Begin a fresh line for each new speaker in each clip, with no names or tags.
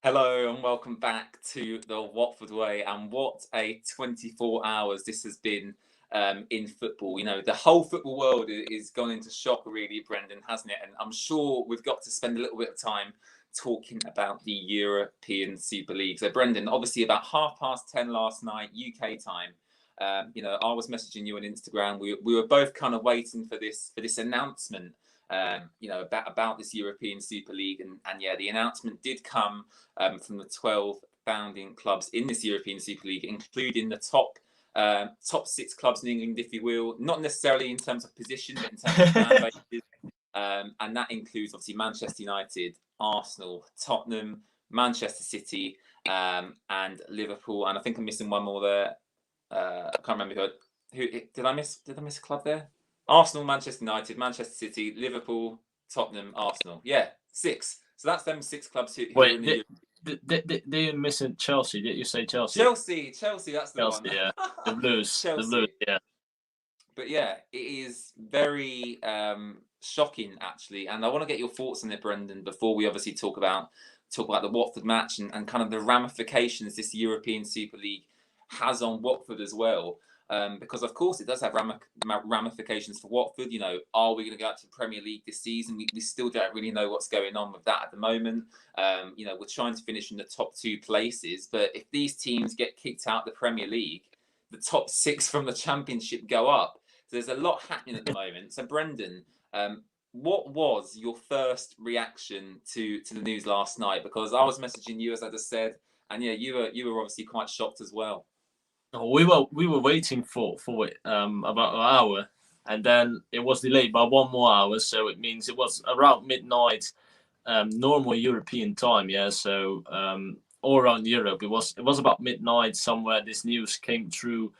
Hello and welcome back to the Watford Way. And what a 24 hours this has been in football. You know, the whole football world is gone into shock, really, Brendan, hasn't it? And I'm sure we've got to spend a little bit of time talking about the European Super League. So, Brendan, obviously about 10:30 last night, UK time. I was messaging you on Instagram. We were both kind of waiting for this announcement. About this European Super League, and yeah, the announcement did come from the 12 founding clubs in this European Super League, including the top six clubs in England, if you will, not necessarily in terms of position, but in terms of fan bases. And that includes obviously Manchester United, Arsenal, Tottenham, Manchester City, and Liverpool. And I think I'm missing one more there. I can't remember who did I miss? Did I miss a club there? Arsenal, Manchester United, Manchester City, Liverpool, Tottenham, Arsenal. Yeah, six. So that's them six clubs who are in the
They're missing Chelsea. Did you say Chelsea?
Chelsea, that's the
Chelsea,
one.
yeah. The Blues.
Chelsea.
The Blues, yeah.
But yeah, it is very shocking, actually. And I want to get your thoughts on it, Brendan, before we obviously talk about the Watford match and kind of the ramifications this European Super League has on Watford as well. Because of course it does have ramifications for Watford. You know, are we going to go out to the Premier League this season? We still don't really know what's going on with that at the moment. We're trying to finish in the top two places, but if these teams get kicked out of the Premier League, the top six from the Championship go up. So there's a lot happening at the moment. So Brendan, what was your first reaction to the news last night? Because I was messaging you, as I just said, and yeah, you were obviously quite shocked as well.
We were waiting for it about an hour, and then it was delayed by 1 more hour. So it means it was around midnight, normal European time. Yeah, so all around Europe, it was about midnight somewhere. This news came through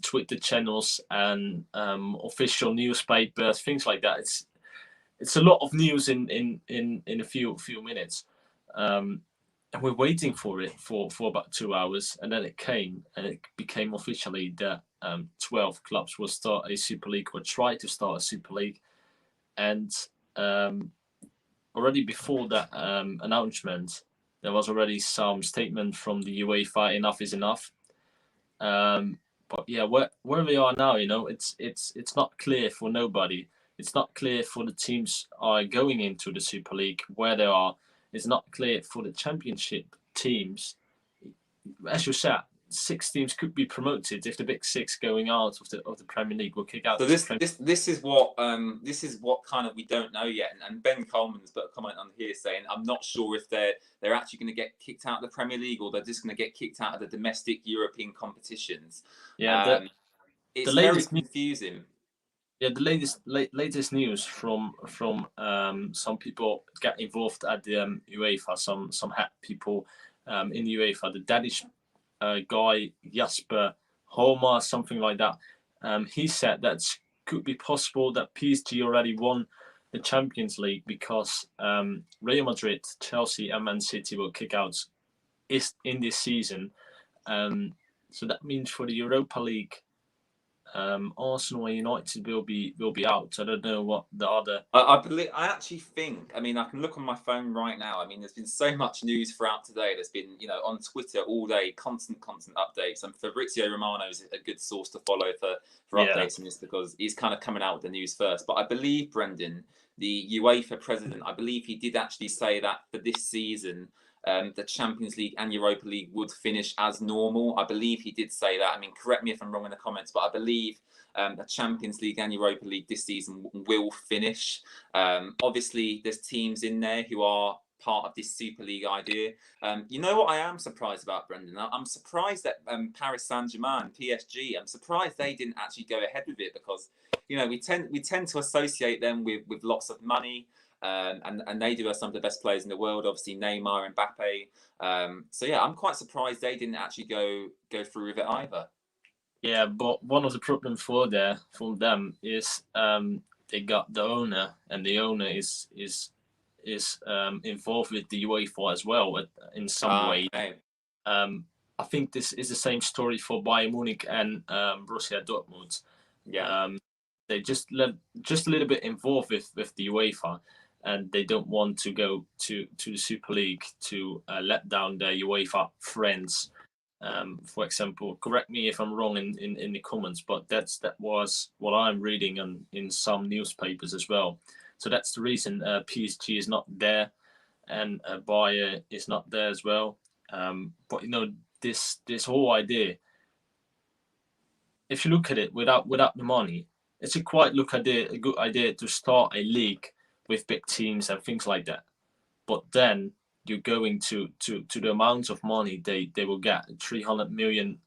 Twitter channels and official newspapers, things like that. It's a lot of news in a few minutes. And we're waiting for it for about 2 hours, and then it came, and it became officially that 12 clubs will start a Super League or try to start a Super League. And already before that announcement, there was already some statement from the UEFA: enough is enough. But yeah, where we are now, it's not clear for nobody. It's not clear for the teams are going into the Super League where they are. It's not clear for the Championship teams. As you said, 6 teams could be promoted if the big 6 going out of the Premier League will kick out.
So this is what kind of we don't know yet. And Ben Coleman's put a comment on here saying, I'm not sure if they're actually going to get kicked out of the Premier League or they're just going to get kicked out of the domestic European competitions.
Yeah,
it's very confusing.
The latest news from some people get involved at the UEFA, some head people in UEFA, the Danish guy Jasper Holmer, something like that. He said that could be possible that PSG already won the Champions League because Real Madrid, Chelsea, and Man City will kick out in this season. So that means for the Europa League, Arsenal and United will be out. I don't know what the other.
I actually think. I mean, I can look on my phone right now. I mean, there's been so much news throughout today. There's been, on Twitter all day, constant updates. And Fabrizio Romano is a good source to follow for updates on this because he's kind of coming out with the news first. But I believe, Brendan, the UEFA president, I believe he did actually say that for this season, the Champions League and Europa League would finish as normal. I believe he did say that. I mean, correct me if I'm wrong in the comments, but I believe the Champions League and Europa League this season will finish. Obviously, there's teams in there who are part of this Super League idea. You know what I am surprised about, Brendan? I'm surprised that Paris Saint-Germain, PSG, I'm surprised they didn't actually go ahead with it because, we tend to associate them with lots of money. And they do have some of the best players in the world, obviously Neymar and Mbappe. So yeah, I'm quite surprised they didn't actually go through with it either.
Yeah, but one of the problems for them is they got the owner, and the owner is involved with the UEFA as well in some way.
Okay.
I think this is the same story for Bayern Munich and Borussia Dortmund.
Yeah.
They just a little bit involved with the UEFA. and they don't want to go to the Super League to let down their UEFA friends. For example, correct me if I'm wrong in the comments, but that was what I'm reading in some newspapers as well. So that's the reason PSG is not there, and Bayer is not there as well. But this whole idea, if you look at it without the money, it's a good idea to start a league with big teams and things like that. But then you're going to the amount of money they will get, 300 million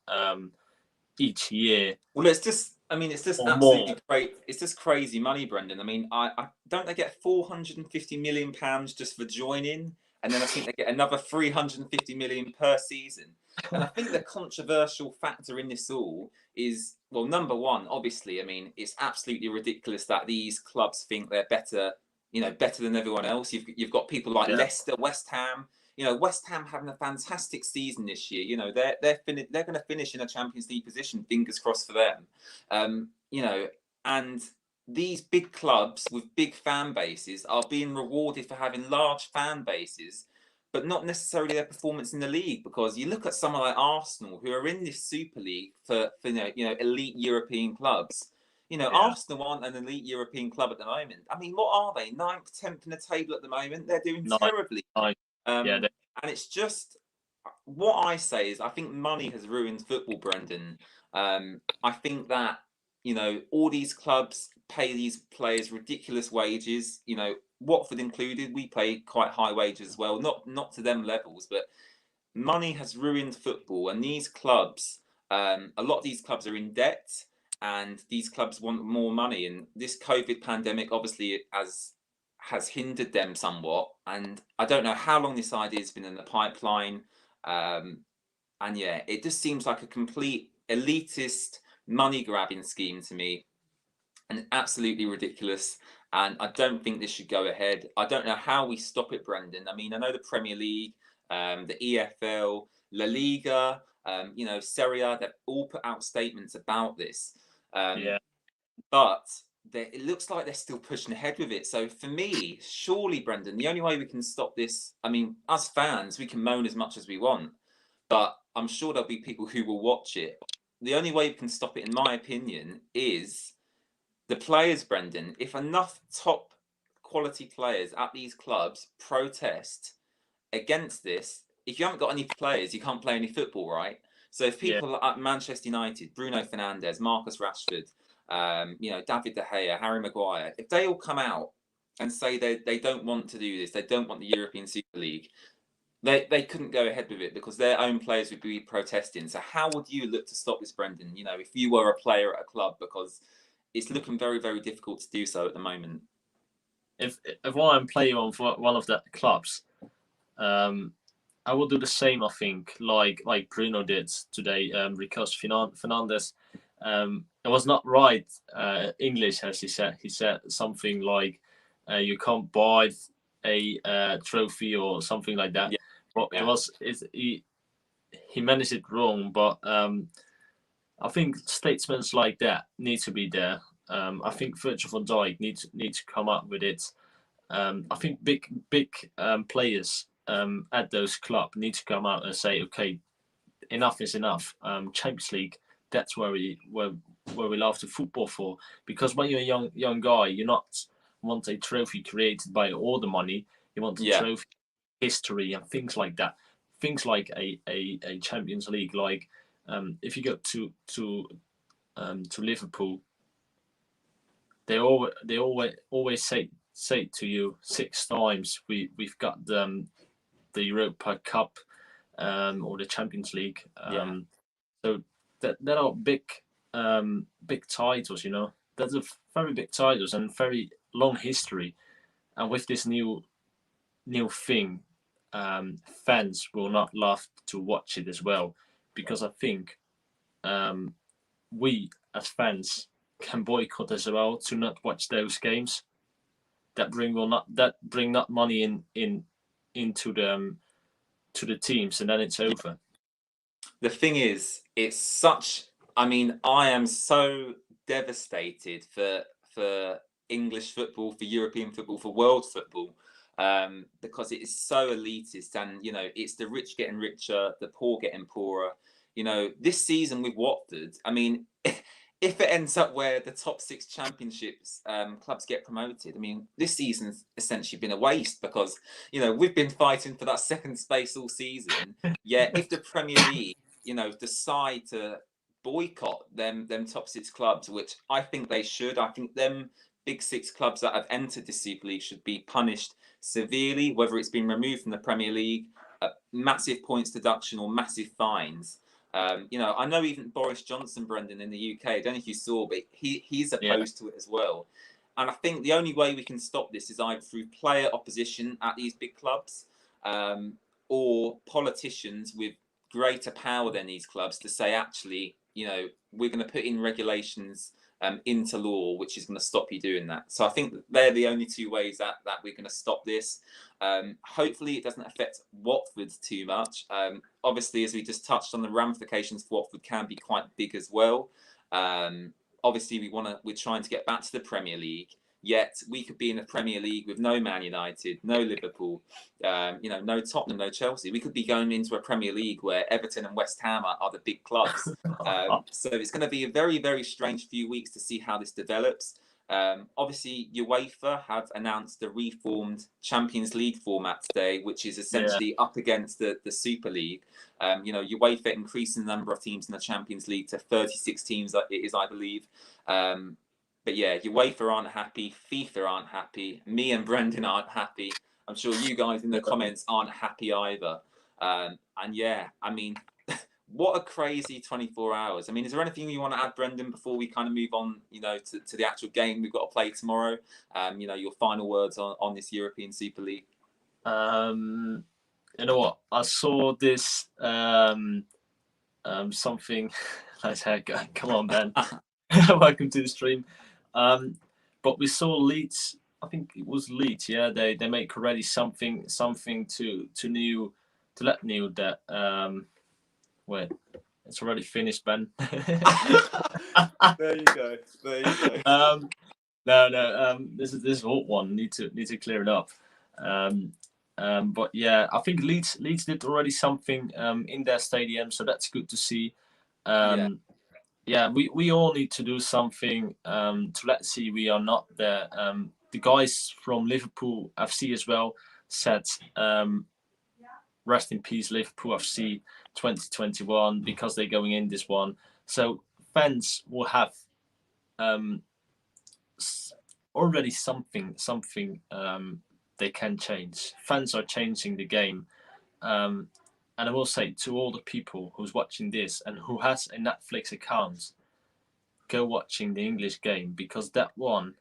each year.
Well, it's just absolutely
more.
great. It's just crazy money, Brendan. I mean, I don't they get 450 million pounds just for joining, and then I think they get another 350 million per season. And I think the controversial factor in this all is, well, number one, obviously, I mean, it's absolutely ridiculous that these clubs think they're better, better than everyone else. You've got people like Leicester, West Ham. West Ham having a fantastic season this year. They're going to finish in a Champions League position. Fingers crossed for them. And these big clubs with big fan bases are being rewarded for having large fan bases, but not necessarily their performance in the league. Because you look at someone like Arsenal, who are in this Super League for elite European clubs. Arsenal aren't an elite European club at the moment. I mean, what are they? 9th, 10th in the table at the moment. They're doing terribly. And it's just, what I say is, I think money has ruined football, Brendan. I think that, all these clubs pay these players ridiculous wages, Watford included. We pay quite high wages as well, not to them levels, but money has ruined football. And these clubs, a lot of these clubs are in debt, and these clubs want more money. And this COVID pandemic, obviously, has hindered them somewhat, and I don't know how long this idea has been in the pipeline. And yeah, it just seems like a complete elitist money grabbing scheme to me, and absolutely ridiculous. And I don't think this should go ahead. I don't know how we stop it, Brendan. I mean, I know the Premier League, the EFL, La Liga, Serie A, they've all put out statements about this. But it looks like they're still pushing ahead with it. So for me, surely, Brendan, the only way we can stop this, I mean, as fans, we can moan as much as we want, but I'm sure there'll be people who will watch it. The only way we can stop it, in my opinion, is the players, Brendan. If enough top quality players at these clubs protest against this, if you haven't got any players, you can't play any football, right? So if people at Manchester United, Bruno Fernandes, Marcus Rashford, David De Gea, Harry Maguire, if they all come out and say they don't want to do this, they don't want the European Super League, they couldn't go ahead with it because their own players would be protesting. So how would you look to stop this, Brendan? If you were a player at a club, because it's looking very, very difficult to do so at the moment.
If I'm playing on for one of the clubs, I will do the same. I think like Bruno did today, because Fernandes. It was not right English, as he said. He said something like, "You can't buy a trophy" or something like that.
Yeah.
But he managed it wrong. But I think statements like that need to be there. I think Virgil van Dijk need to come up with it. I think big players at those clubs need to come out and say, okay, enough is enough. Champions League, that's where we love the football for. Because when you're a young guy, you're not want a trophy created by all the money. You want a trophy history and things like that. Things like a Champions League, like if you go to Liverpool, they always say to you 6 times, we've got the Europa Cup or the Champions League. So that are big titles, That's a very big titles and very long history. And with this new thing, fans will not love to watch it as well, because I think we as fans can boycott as well to not watch those games that bring not money into the teams, and then it's over.
The thing is, I am so devastated for English football, for European football, for world football, because it is so elitist, and it's the rich getting richer, the poor getting poorer. This season with Watford, I mean, if it ends up where the top 6 championships clubs get promoted, I mean, this season's essentially been a waste, because we've been fighting for that second space all season. Yeah, if the Premier League, decide to boycott them top 6 clubs, which I think they should. I think them big 6 clubs that have entered the Super League should be punished severely, whether it's been removed from the Premier League, massive points deduction, or massive fines. I know even Boris Johnson, Brendan, in the UK, I don't know if you saw, but he's opposed to it as well. And I think the only way we can stop this is either through player opposition at these big clubs, or politicians with greater power than these clubs to say, actually, we're going to put in regulations into law, which is going to stop you doing that. So I think they're the only 2 ways that we're going to stop this. Hopefully it doesn't affect Watford too much. Obviously, as we just touched on, the ramifications for Watford can be quite big as well. Obviously, we're trying to get back to the Premier League. Yet we could be in the Premier League with no Man United, no Liverpool, no Tottenham, no Chelsea. We could be going into a Premier League where Everton and West Ham are the big clubs. So it's going to be a very, very strange few weeks to see how this develops. Obviously, UEFA have announced the reformed Champions League format today, which is essentially up against the Super League. UEFA increasing the number of teams in the Champions League to 36 teams, it is, I believe. But yeah, UEFA aren't happy, FIFA aren't happy, me and Brendan aren't happy. I'm sure you guys in the comments aren't happy either. And yeah, I mean, what a crazy 24 hours. I mean, is there anything you want to add, Brendan, before we kind of move on, to the actual game we've got to play tomorrow? Your final words on this European Super League.
You know what? I saw this something. Let's come on, Ben. Welcome to the stream. But we saw Leeds. I think it was Leeds. Yeah, they make already something to let Neil that wait, it's already finished, Ben.
There you go.
No. This is a hot one. Need to clear it up. But yeah, I think Leeds did already something in their stadium, so that's good to see. Yeah, we all need to do something to let's see we are not there. The guys from Liverpool FC as well said, rest in peace Liverpool FC 2021, because they're going in this one. So fans will have already something they can change. Fans are changing the game. And I will say to all the people who's watching this and who has a Netflix account, go watching the English game, because that one.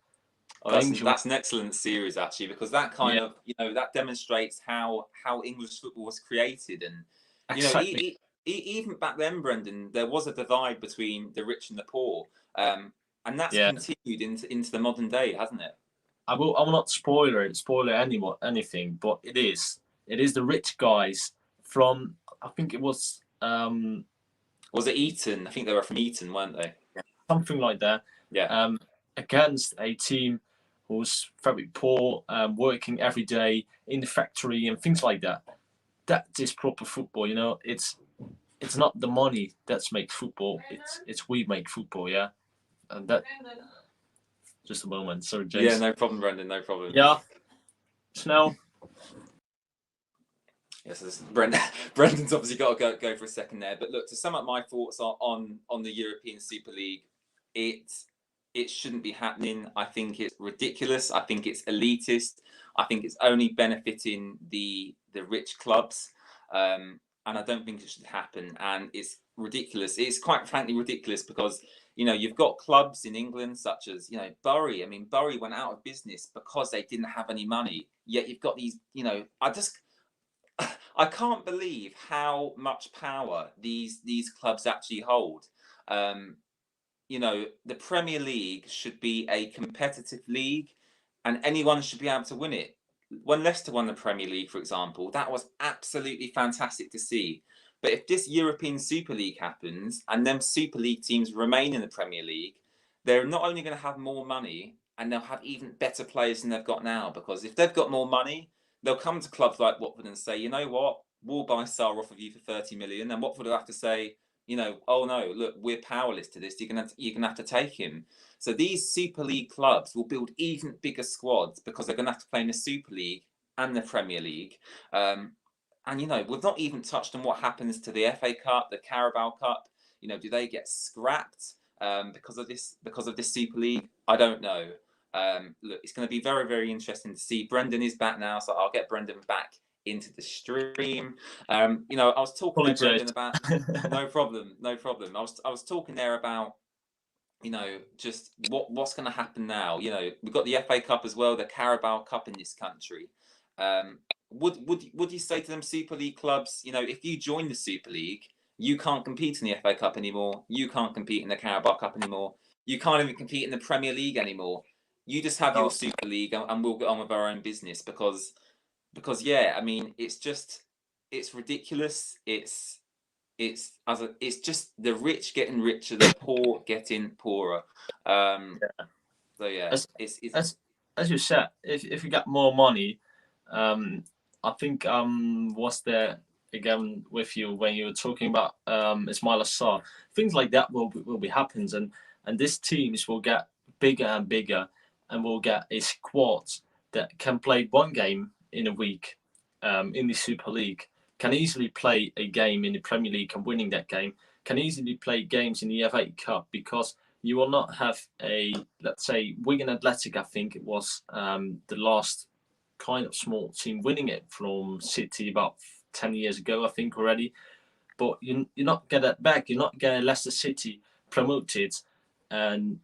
That's an excellent series, actually, because that kind of that demonstrates how English football was created, and
exactly.
Even back then, Brendan, there was a divide between the rich and the poor, and that's continued into the modern day, hasn't it?
I will not spoil anything, but it is the rich guys from, I think it was
it Eton? I think they were from Eton, weren't they?
Something like that.
Yeah.
Against a team who's very poor, working every day in the factory and things like that. That is proper football. It's not the money that makes football. It's we make football. Yeah. And that. Just a moment. Sorry, James.
Yeah, no problem, Brendan. No problem.
Yeah. Snell.
Yes, Brendan's obviously got to go for a second there. But look, to sum up my thoughts on the European Super League, it shouldn't be happening. I think it's ridiculous. I think it's elitist. I think it's only benefiting the rich clubs, and I don't think it should happen. And it's ridiculous. It's quite frankly ridiculous, because you've got clubs in England such as Bury. I mean, Bury went out of business because they didn't have any money. Yet you've got these. I can't believe how much power these clubs actually hold. The Premier League should be a competitive league, and anyone should be able to win it. When Leicester won the Premier League, for example, that was absolutely fantastic to see. But if this European Super League happens and them Super League teams remain in the Premier League, they're not only going to have more money, and they'll have even better players than they've got now. Because if they've got more money, they'll come to clubs like Watford and say, you know what, we'll buy Sarr off of you for 30 million, and Watford will have to say, you know, oh no, look, we're powerless to this. You're gonna have to take him. So these Super League clubs will build even bigger squads because they're gonna have to play in the Super League and the Premier League. And you know, we've not even touched on what happens to the FA Cup, the Carabao Cup. You know, do they get scrapped because of this Super League? I don't know. Look, it's going to be very, very interesting to see. Brendan is back now, so I'll get Brendan back into the stream. You know, I was talking to Brendan about no problem. I was talking there about, you know, just what's going to happen now. You know, we've got the FA Cup as well, the Carabao Cup in this country. Would you say to them Super League clubs, you know, if you join the Super League, you can't compete in the FA Cup anymore, you can't compete in the Carabao Cup anymore, you can't even compete in the Premier League anymore. You just have your Super League, and we'll get on with our own business because yeah, I mean, it's ridiculous. It's just the rich getting richer, the poor getting poorer. So yeah,
as you said, if you got more money, I think was there again with you when you were talking about Ismail Assar, things like that will be happens, and these teams will get bigger and bigger, and will get a squad that can play one game in a week in the Super League, can easily play a game in the Premier League and winning that game, can easily play games in the FA Cup, because you will not have a, let's say, Wigan Athletic, I think it was the last kind of small team winning it from City about 10 years ago, I think already. But you're not get that back. You're not getting Leicester City promoted and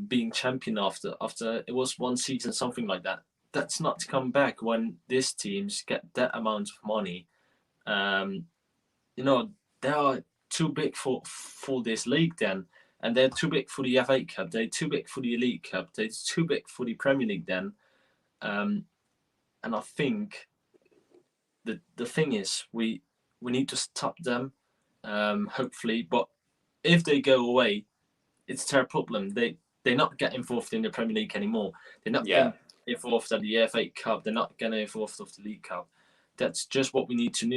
being champion after it was one season, something like that. That's not to come back when these teams get that amount of money. You know, they are too big for this league then. And they're too big for the FA Cup. They're too big for the Elite Cup. They're too big for the Premier League then. And I think the thing is, we need to stop them, hopefully. But if they go away, it's their problem. They're not getting involved in the Premier League anymore. They're not getting involved at the FA Cup. They're not getting involved of the League Cup. That's just what we need to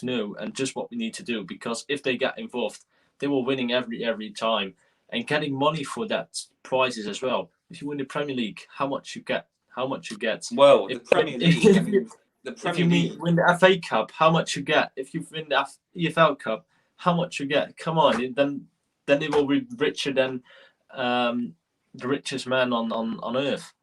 know, and just what we need to do. Because if they get involved, they will winning every time and getting money for that prizes as well. If you win the Premier League, how much you get?
Well, the Premier League. I mean, the Premier League.
If you win the FA Cup, how much you get? If you win the EFL Cup, how much you get? Come on, then they will be richer than the richest man on earth.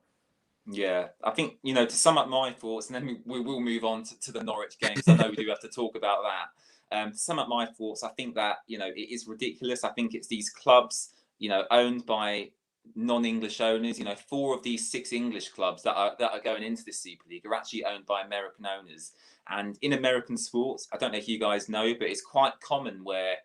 Yeah, I think, you know, to sum up my thoughts, and then we will move on to the Norwich game, because I know we do have to talk about that. To sum up my thoughts, I think that, you know, it is ridiculous. I think it's these clubs, you know, owned by non-English owners. You know, 4 of these 6 English clubs that are going into the Super League are actually owned by American owners. And in American sports, I don't know if you guys know, but it's quite common where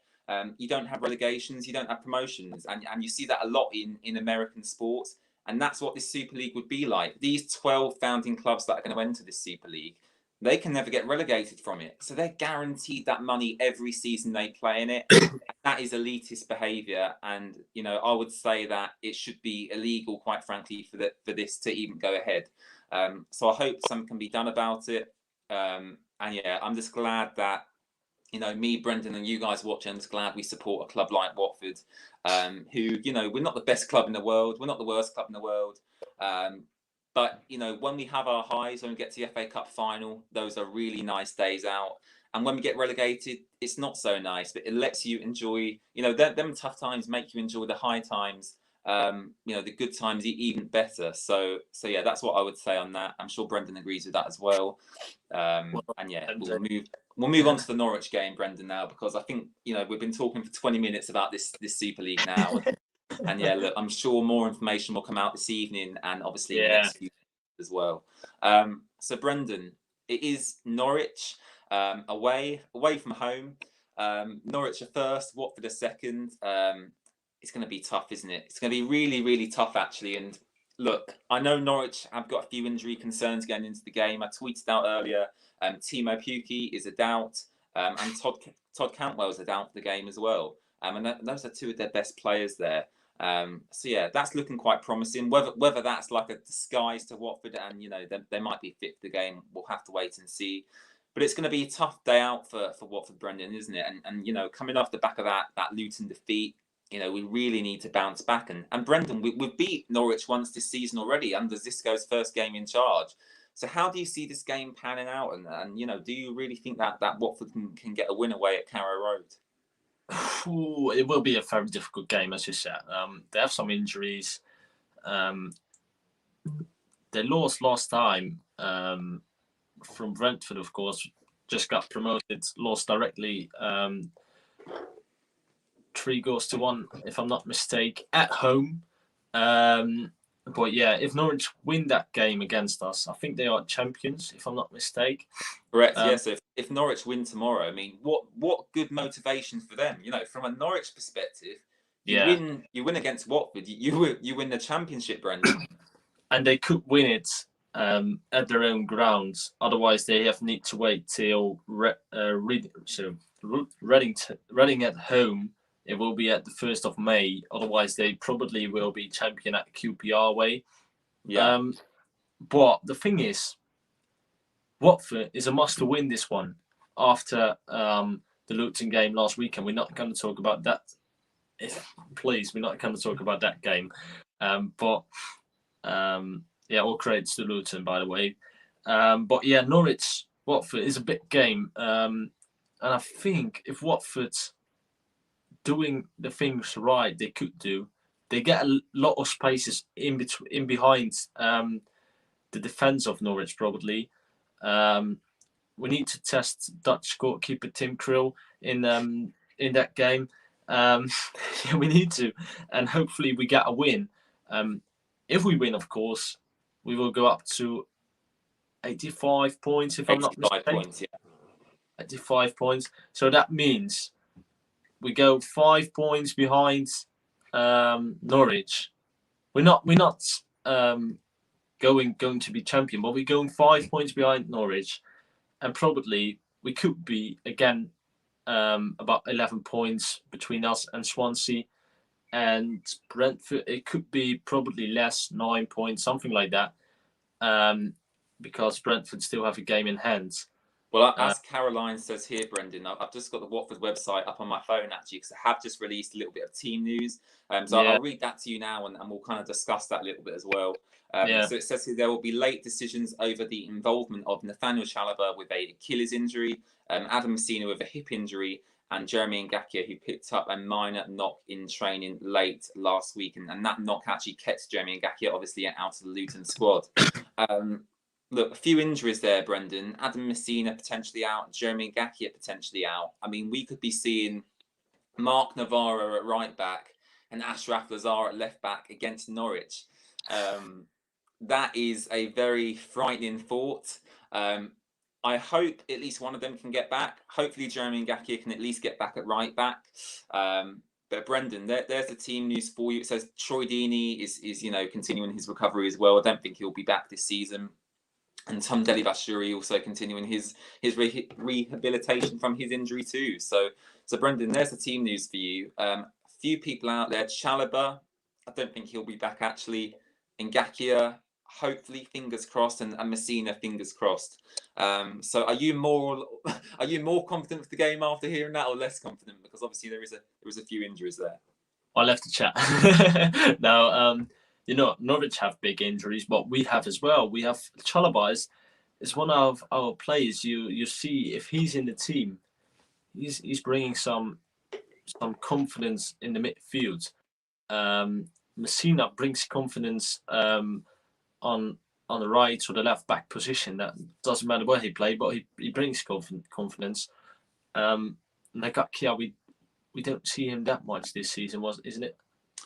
you don't have relegations, you don't have promotions, and you see that a lot in American sports. And that's what this Super League would be like. These 12 founding clubs that are going to enter this Super League, they can never get relegated from it. So they're guaranteed that money every season they play in it. That is elitist behaviour. And, you know, I would say that it should be illegal, quite frankly, for this to even go ahead. So I hope something can be done about it. And yeah, I'm just glad that, you know, me, Brendan, and you guys watching, I'm just glad we support a club like Watford, who, you know, we're not the best club in the world. We're not the worst club in the world. But, you know, when we have our highs, when we get to the FA Cup final, those are really nice days out. And when we get relegated, it's not so nice, but it lets you enjoy, you know, them tough times make you enjoy the high times. You know, the good times even better. So yeah, that's what I would say on that. I'm sure Brendan agrees with that as well. And yeah, we'll move on to the Norwich game, Brendan, now, because I think, you know, we've been talking for 20 minutes about this Super League now. And yeah, look, I'm sure more information will come out this evening, and obviously in the next few days as well. So Brendan, it is Norwich away from home. Norwich are first, Watford are second. It's going to be tough, isn't it? It's going to be really, really tough, actually. And look, I know Norwich have got a few injury concerns going into the game. I tweeted out earlier, Timo Pukki is a doubt, and Todd Cantwell is a doubt for the game as well. And those are 2 of their best players there. So yeah, that's looking quite promising. Whether that's like a disguise to Watford, and they might be fit for the game, we'll have to wait and see. But it's going to be a tough day out for Watford, Brendan, isn't it? And coming off the back of that Luton defeat, we really need to bounce back. And Brendan, we've beat Norwich once this season already under Xisco's first game in charge. So how do you see this game panning out? And do you really think that Watford can get a win away at Carrow Road?
Ooh, it will be a very difficult game, as you said. They have some injuries. They lost last time from Brentford, of course. Just got promoted, lost directly 3-1, if I'm not mistaken, at home. But yeah, if Norwich win that game against us, I think they are champions, if I'm not mistaken.
Correct. Yes. Yeah, so if Norwich win tomorrow, I mean, what good motivation for them? From a Norwich perspective, you win against Watford, you win the championship, Brendan.
And they could win it at their own grounds. Otherwise, they need to wait till Reading at home. It will be at the 1st of May. Otherwise, they probably will be champion at QPR way.
Yeah.
But the thing is, Watford is a must to win this one after the Luton game last weekend. We're not going to talk about that. Please, we're not going to talk about that game. Yeah, all credits to Luton, by the way. But yeah, Norwich, Watford is a big game. And I think if Watford's doing the things right they could do, they get a lot of spaces in behind the defence of Norwich, probably. We need to test Dutch goalkeeper Tim Krill in that game. Yeah, we need to. And hopefully we get a win. If we win, of course, we will go up to 85 points, if I'm not mistaken.
85 points, yeah.
85 points. So that means we go 5 points behind Norwich. We're not going to be champion, but we're going 5 points behind Norwich, and probably we could be again about 11 points between us and Swansea. And Brentford, it could be probably less, 9 points, something like that, because Brentford still have a game in hand.
Well, as Caroline says here, Brendan, I've just got the Watford website up on my phone, actually, because I have just released a little bit of team news. So I'll read that to you now, and we'll kind of discuss that a little bit as well. So it says here there will be late decisions over the involvement of Nathaniel Chalobah with a Achilles injury, Adam Messina with a hip injury, and Jeremy Ngakia, who picked up a minor knock in training late last week. And that knock actually kept Jeremy Ngakia, obviously, out of the Luton squad. Look, a few injuries there, Brendan. Adam Messina potentially out, Jeremy Ngakia potentially out. I mean, we could be seeing Mark Navarro at right back and Ashraf Lazar at left back against Norwich. That is a very frightening thought. I hope at least one of them can get back. Hopefully, Jeremy Ngakia can at least get back at right back. But Brendan, there's the team news for you. It says Troy Deeney is continuing his recovery as well. I don't think he'll be back this season. And Tom Delibashuri also continuing his rehabilitation from his injury too. So Brendan, there's the team news for you. A few people out there. Chalobah, I don't think he'll be back actually. Ngakia, hopefully, fingers crossed, and Messina, fingers crossed. So are you more confident for the game after hearing that, or less confident? Because obviously there is a few injuries there.
I left the chat. Now, Norwich have big injuries, but we have as well. We have Chalobah is one of our players. You see, if he's in the team, he's bringing some confidence in the midfield. Messina brings confidence on the right or the left back position. That doesn't matter where he plays, but he brings confidence. Ngakia, we don't see him that much this season, isn't it?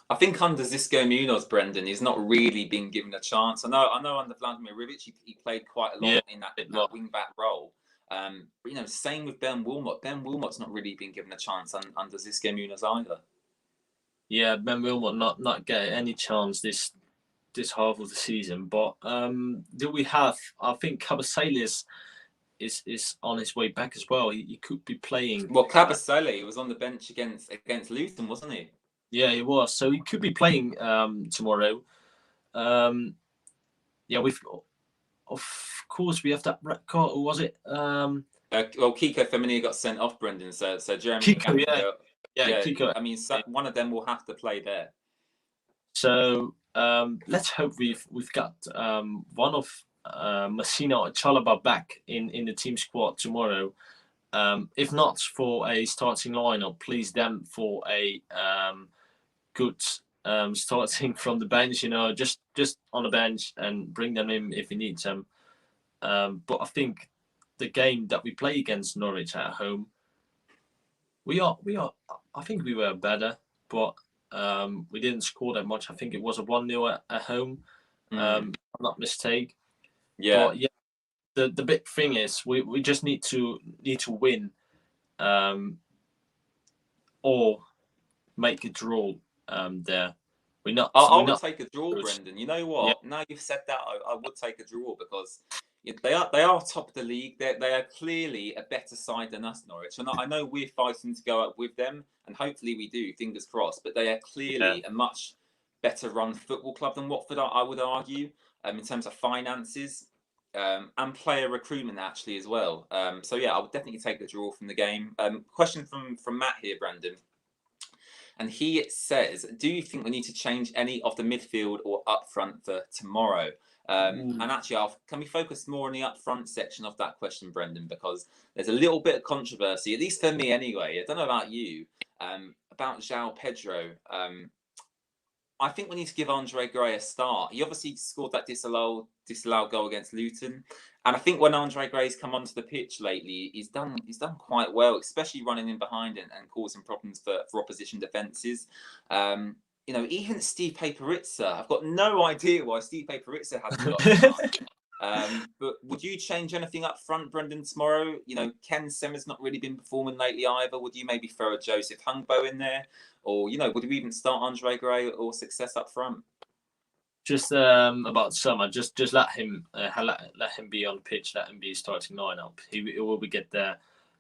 I think under Xisco Munoz, Brendan, he's not really been given a chance. I know under Vladimir Rivic, he played quite a lot in that wing back role. But same with Ben Wilmot. Ben Wilmot's not really been given a chance under Xisco Munoz either. Yeah,
Ben Wilmot not getting any chance this half of the season. But do we have? I think Kabasele is on his way back as well. He could be playing.
Well, Kabasele was on the bench against Luton, wasn't he?
Yeah, he was. So he could be playing tomorrow. Yeah, of course we have that red card. Or was it
Well, Kiko Femini got sent off, Brendan. So Jeremy
Kiko?
Gaffigan,
Yeah,
yeah.
Kiko.
I mean, so one of them will have to play there.
So let's hope we've got one of Messina or Chalaba back in the team squad tomorrow. If not for a starting lineup, please them for a good starting from the bench. Just on the bench and bring them in if he needs them. But I think the game that we play against Norwich at home, we are. I think we were better, but we didn't score that much. I think it was a 1-0 at home. If I'm not mistaken.
Yeah.
But yeah, the big thing is we just need to win, or make a draw. There,
I
we're
would
not
take a draw,
good.
Brendan. You know
Yeah,
what? Now you've said that, I would take a draw because they are top of the league. They are clearly a better side than us, Norwich. And I know we're fighting to go up with them, and hopefully we do. Fingers crossed. But they are
yeah.
clearly a much better run football club than Watford. I would argue, in terms of finances. And player recruitment actually as well. So yeah, I would definitely take the draw from the game. Question from Matt here, Brandon. And he says, do you think we need to change any of the midfield or up front for tomorrow? And actually, can we focus more on the up front section of that question, Brendan? Because there's a little bit of controversy, at least for me anyway. I don't know about you, about João Pedro. I think we need to give Andre Gray a start. He obviously scored that disallowed goal against Luton, and I think when Andre Gray's come onto the pitch lately, he's done quite well, especially running in behind and causing problems for opposition defences. Even Steve Paperitza, I've got no idea why Steve Paperitza hasn't got a start. But would you change anything up front, Brendan, tomorrow? Ken Semmer's not really been performing lately either. Would you maybe throw a Joseph Hungbo in there? Or, would we even start Andre Gray or Success up front?
Just about Summer, just let him let him be on pitch, let him be starting lineup. He will be get there.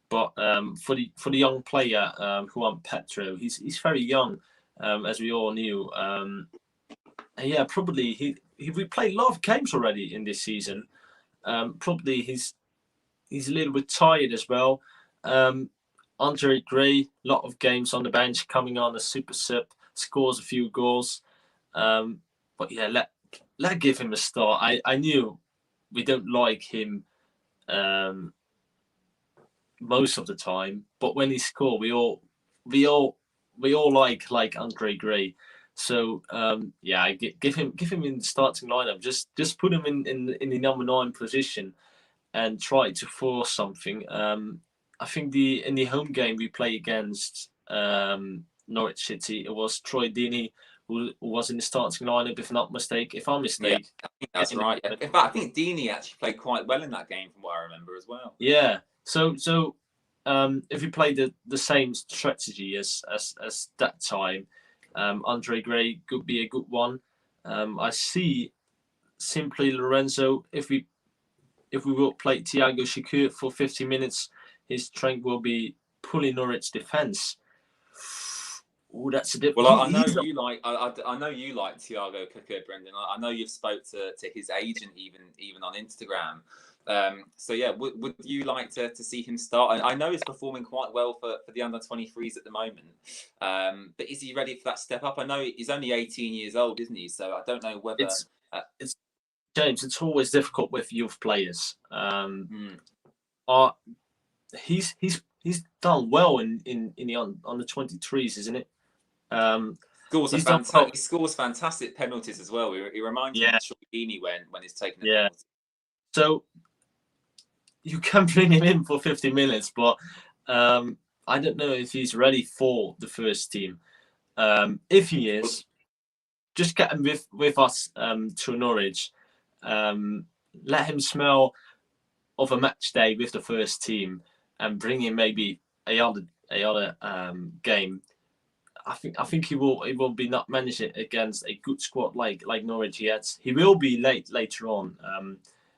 But for the young player, Juan Petro, he's very young, as we all knew. And yeah, probably we played a lot of games already in this season. Probably he's a little bit tired as well. Andre Gray, a lot of games on the bench, coming on as super sub, scores a few goals. But yeah, let give him a start. I knew we don't like him most of the time, but when he scored, we all like Andre Gray. So yeah, give him in the starting lineup. Just put him in the number 9 position and try to force something. I think in the home game we play against Norwich City, it was Troy Deeney who was in the starting lineup, if not mistake. If I'm mistaken,
yeah, I think that's right. Yeah. In fact, I think Deeney actually played quite well in that game, from what I remember as well.
Yeah. So if you play the same strategy as that time, Andre Gray could be a good one. I see simply Lorenzo. If we will play Thiago Shakur for 50 minutes, his strength will be pulling Norwich defence. Oh, that's a different.
Well, I know you like. I know you like Thiago Shakur, Brendan. I know you've spoke to his agent even on Instagram. So yeah, would you like to see him start? I know he's performing quite well for the under-23s at the moment. But is he ready for that step up? I know he's only 18 years old, isn't he? So I don't know whether
it's James. It's always difficult with youth players. He's done well in the on the 23s, isn't it?
He scores fantastic penalties as well. He reminds me of Troy Deeney when he's taking a penalty.
So you can bring him in for 50 minutes, but I don't know if he's ready for the first team. If he is, just get him with us to Norwich. Let him smell of a match day with the first team, and bring in maybe a other game. I think he will be not managing against a good squad like Norwich yet. He will be later on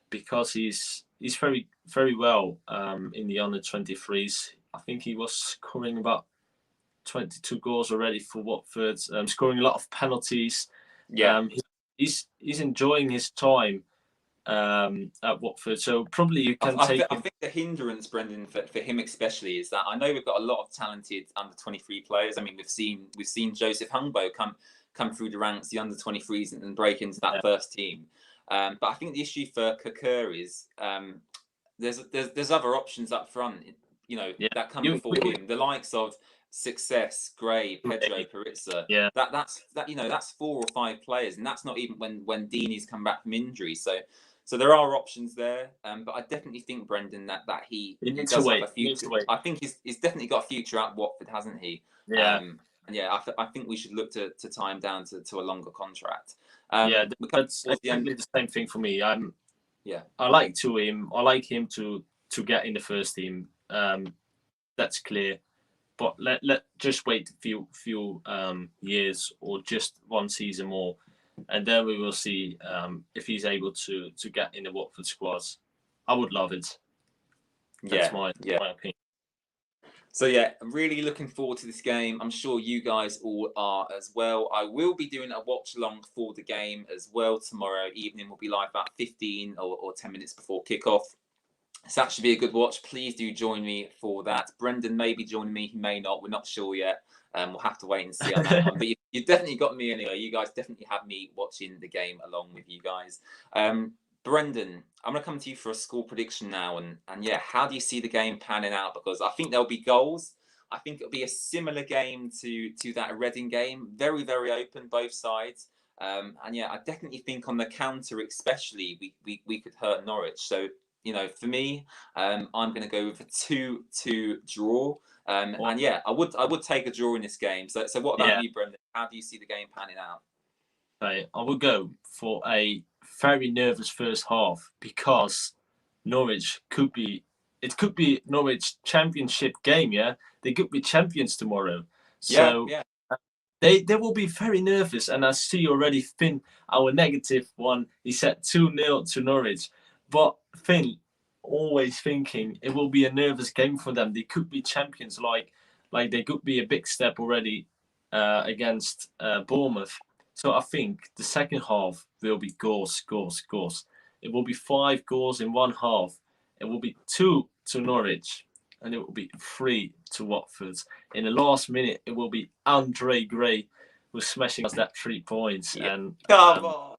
because he's very very well in the under 23s. I think he was scoring about 22 goals already for Watford, scoring a lot of penalties.
Yeah.
He's enjoying his time at Watford, so probably you can
I
take him.
I think the hindrance, Brendan, for him especially, is that I know we've got a lot of talented under 23 players. I mean, we've seen Joseph Hungbo come through the ranks, the under 23s, and break into that first team. But I think the issue for Kakur is there's other options up front, you know, that come before him. The likes of Success, Gray, Pedro, Perizza.
Yeah.
That's you know, that's 4 or 5 players, and that's not even when Deeney's come back from injury. So there are options there, but I definitely think, Brendan, that he does have a future. I think he's definitely got a future at Watford, hasn't he?
Yeah.
And yeah, I think we should look to tie him down to a longer contract.
That's exactly the same thing for me. I like him to get in the first team. That's clear. But let just wait a few years or just one season more, and then we will see if he's able to get in the Watford squads. I would love it. That's my opinion.
So yeah, I'm really looking forward to this game. I'm sure you guys all are as well. I will be doing a watch along for the game as well tomorrow evening. We'll be live about 15 or 10 minutes before kickoff. So that should be a good watch. Please do join me for that. Brendan may be joining me. He may not. We're not sure yet. We'll have to wait and see on that one. But you've definitely got me anyway. You guys definitely have me watching the game along with you guys. Brendan, I'm going to come to you for a score prediction now. And yeah, how do you see the game panning out? Because I think there'll be goals. I think it'll be a similar game to that Reading game. Very, very open, both sides. And yeah, I definitely think on the counter especially, we could hurt Norwich. So, you know, for me, I'm going to go with a 2-2 draw. And yeah, I would take a draw in this game. So what about you, Brendan? How do you see the game panning out?
I would go for a very nervous first half because Norwich could be Norwich championship game. Yeah, they could be champions tomorrow. So they will be very nervous. And I see already Finn, our negative one, he said 2-0 to Norwich. But Finn always thinking it will be a nervous game for them. They could be champions, like they could be a big step already against Bournemouth. So I think the second half will be goals. It will be 5 goals in one half. It will be 2 to Norwich, and it will be 3 to Watford. In the last minute, it will be Andre Gray who's smashing us that 3 points. And
come on.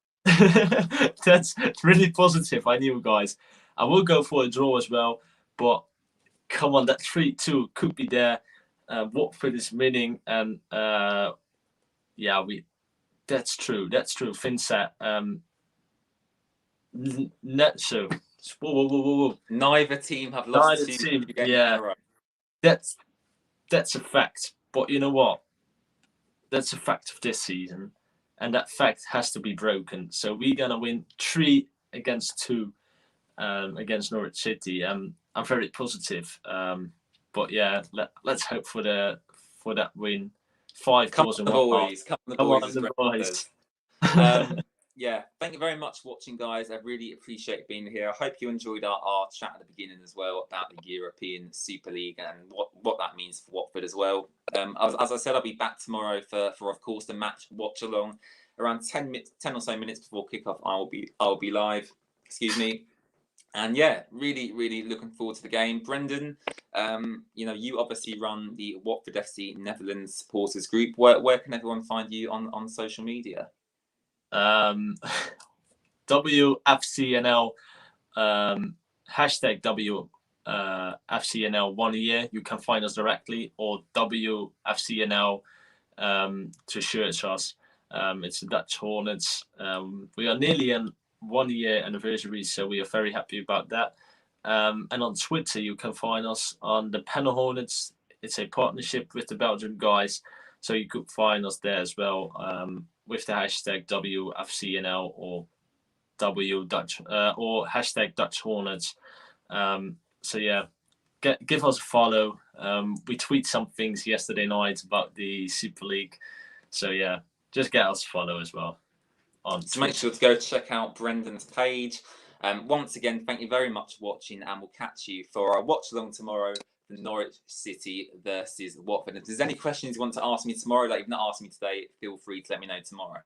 That's really positive. I knew, guys. I will go for a draw as well, but come on, that 3-2 could be there. Watford is winning, and that's true. Finn said, so whoa.
Neither team have lost 2 games in a row.
That's a fact. But you know what? That's a fact of this season, and that fact has to be broken. So we're gonna win 3-2 against Norwich City. I'm very positive. But yeah, let's hope for that win. 5 goals in one half.
Come on, the boys. Yeah, thank you very much for watching, guys. I really appreciate being here. I hope you enjoyed our chat at the beginning as well about the European Super League and what that means for Watford as well. As I said, I'll be back tomorrow for of course the match watch along. Around 10 or so minutes before kickoff, I'll be live. Excuse me. And yeah, really, really looking forward to the game. Brendan, you know, you obviously run the Watford FC Netherlands supporters group. Where can everyone find you on social media?
WFCNL, hashtag WFCNL 1 year. You can find us directly, or WFCNL to search us. It's the Dutch Hornets. We are nearly in 1 year anniversary, so we are very happy about that. And on Twitter, you can find us on the Panel Hornets. It's a partnership with the Belgian guys, so you could find us there as well, with the hashtag WFCNL or Dutch or hashtag Dutch Hornets. So yeah, give us a follow. We tweet some things yesterday night about the Super League, so yeah, just get us a follow as well. So
make sure to go check out Brendan's page. Once again, thank you very much for watching, and we'll catch you for our watch along tomorrow for Norwich City versus Watford. If there's any questions you want to ask me tomorrow that you've not asked me today, feel free to let me know tomorrow.